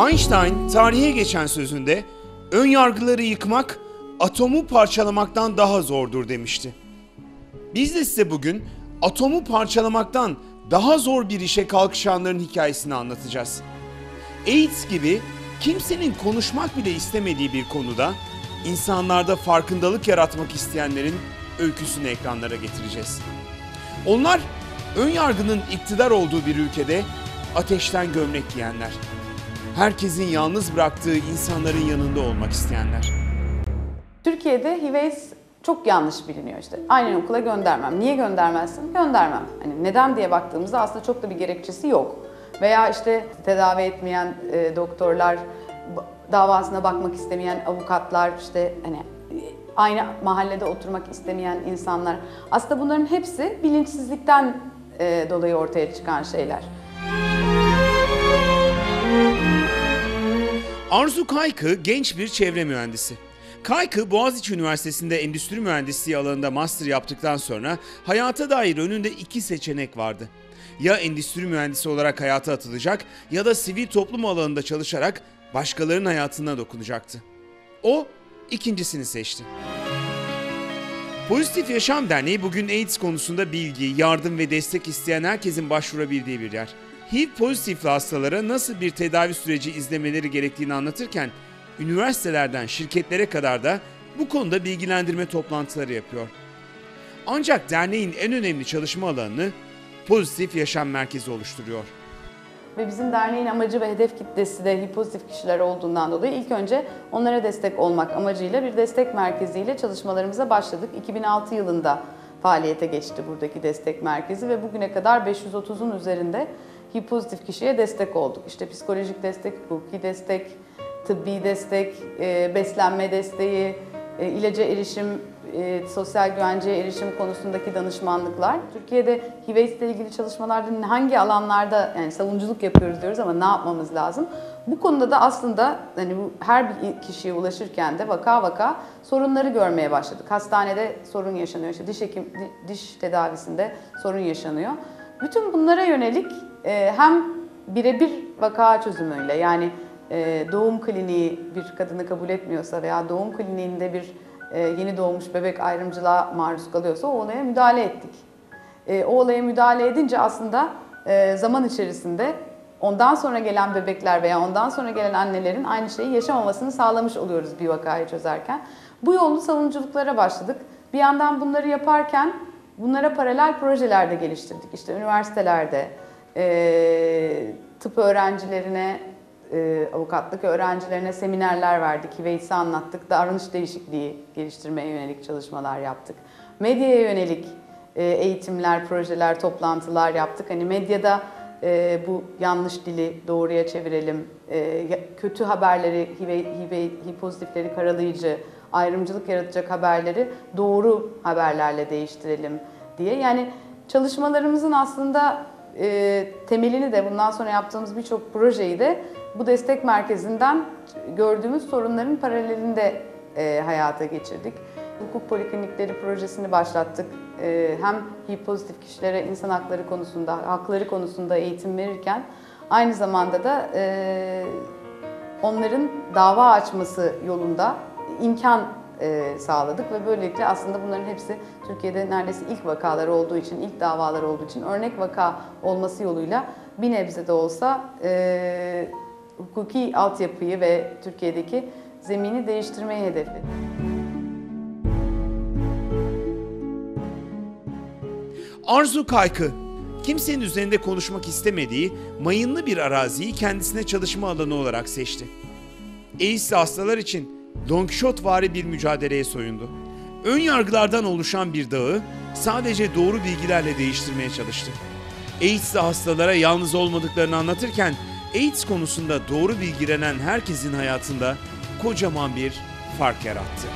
Einstein tarihe geçen sözünde ön yargıları yıkmak atomu parçalamaktan daha zordur demişti. Biz de size bugün atomu parçalamaktan daha zor bir işe kalkışanların hikayesini anlatacağız. AIDS gibi kimsenin konuşmak bile istemediği bir konuda insanlarda farkındalık yaratmak isteyenlerin öyküsünü ekranlara getireceğiz. Onlar ön yargının iktidar olduğu bir ülkede ateşten gömlek giyenler. Herkesin yalnız bıraktığı insanların yanında olmak isteyenler. Türkiye'de HIV/AIDS çok yanlış biliniyor işte. Aynen okula göndermem. Niye göndermezsin? Göndermem. Hani neden diye baktığımızda aslında çok da bir gerekçesi yok. Veya işte tedavi etmeyen doktorlar, davasına bakmak istemeyen avukatlar, işte hani aynı mahallede oturmak istemeyen insanlar. Aslında bunların hepsi bilinçsizlikten dolayı ortaya çıkan şeyler. Arzu Kaykı genç bir çevre mühendisi. Kaykı, Boğaziçi Üniversitesi'nde endüstri mühendisliği alanında master yaptıktan sonra hayata dair önünde iki seçenek vardı. Ya endüstri mühendisi olarak hayata atılacak ya da sivil toplum alanında çalışarak başkalarının hayatına dokunacaktı. O ikincisini seçti. Pozitif Yaşam Derneği bugün AIDS konusunda bilgi, yardım ve destek isteyen herkesin başvurabildiği bir yer. HIV pozitifli hastalara nasıl bir tedavi süreci izlemeleri gerektiğini anlatırken üniversitelerden şirketlere kadar da bu konuda bilgilendirme toplantıları yapıyor. Ancak derneğin en önemli çalışma alanını Pozitif Yaşam Merkezi oluşturuyor. Ve bizim derneğin amacı ve hedef kitlesi de HIV pozitif kişiler olduğundan dolayı ilk önce onlara destek olmak amacıyla bir destek merkeziyle çalışmalarımıza başladık. 2006 yılında faaliyete geçti buradaki destek merkezi ve bugüne kadar 530'un üzerinde HIV pozitif kişiye destek olduk. İşte psikolojik destek, hukuki destek, tıbbi destek, beslenme desteği, ilaca erişim, sosyal güvenceye erişim konusundaki danışmanlıklar. Türkiye'de HIV/AIDS ile ilgili çalışmalarda hangi alanlarda yani savunuculuk yapıyoruz diyoruz ama ne yapmamız lazım? Bu konuda da aslında hani bu her bir kişiye ulaşırken de vaka vaka sorunları görmeye başladık. Hastanede sorun yaşanıyor, işte diş tedavisinde sorun yaşanıyor. Bütün bunlara yönelik hem birebir vaka çözümüyle yani doğum kliniği bir kadını kabul etmiyorsa veya doğum kliniğinde bir yeni doğmuş bebek ayrımcılığa maruz kalıyorsa o olaya müdahale ettik. O olaya müdahale edince aslında zaman içerisinde ondan sonra gelen bebekler veya ondan sonra gelen annelerin aynı şeyi yaşamamasını sağlamış oluyoruz bir vakayı çözerken. Bu yollu savunuculuklara başladık. Bir yandan bunları yaparken bunlara paralel projeler de geliştirdik. İşte üniversitelerde, tıp öğrencilerine, avukatlık öğrencilerine seminerler verdik, HIV/AIDS'i anlattık, davranış değişikliği geliştirmeye yönelik çalışmalar yaptık. Medyaya yönelik eğitimler, projeler, toplantılar yaptık. Hani medyada bu yanlış dili doğruya çevirelim, kötü haberleri, HIV pozitifleri karalayıcı, ayrımcılık yaratacak haberleri doğru haberlerle değiştirelim diye. Yani çalışmalarımızın aslında temelini de bundan sonra yaptığımız birçok projeyi de bu destek merkezinden gördüğümüz sorunların paralelinde hayata geçirdik. Hukuk poliklinikleri projesini başlattık. Hem HIV pozitif kişilere insan hakları konusunda, hakları konusunda eğitim verirken aynı zamanda da onların dava açması yolunda imkan sağladık ve böylelikle aslında bunların hepsi Türkiye'de neredeyse ilk vakalar olduğu için, ilk davalar olduğu için örnek vaka olması yoluyla bir nebze de olsa hukuki altyapıyı ve Türkiye'deki zemini değiştirmeyi hedefledik. Arzu Kaykı, kimsenin üzerinde konuşmak istemediği mayınlı bir araziyi kendisine çalışma alanı olarak seçti. AIDS'li hastalar için Don Kişotvari bir mücadeleye soyundu. Ön yargılardan oluşan bir dağı sadece doğru bilgilerle değiştirmeye çalıştı. AIDS'li hastalara yalnız olmadıklarını anlatırken AIDS konusunda doğru bilgilenen herkesin hayatında kocaman bir fark yarattı.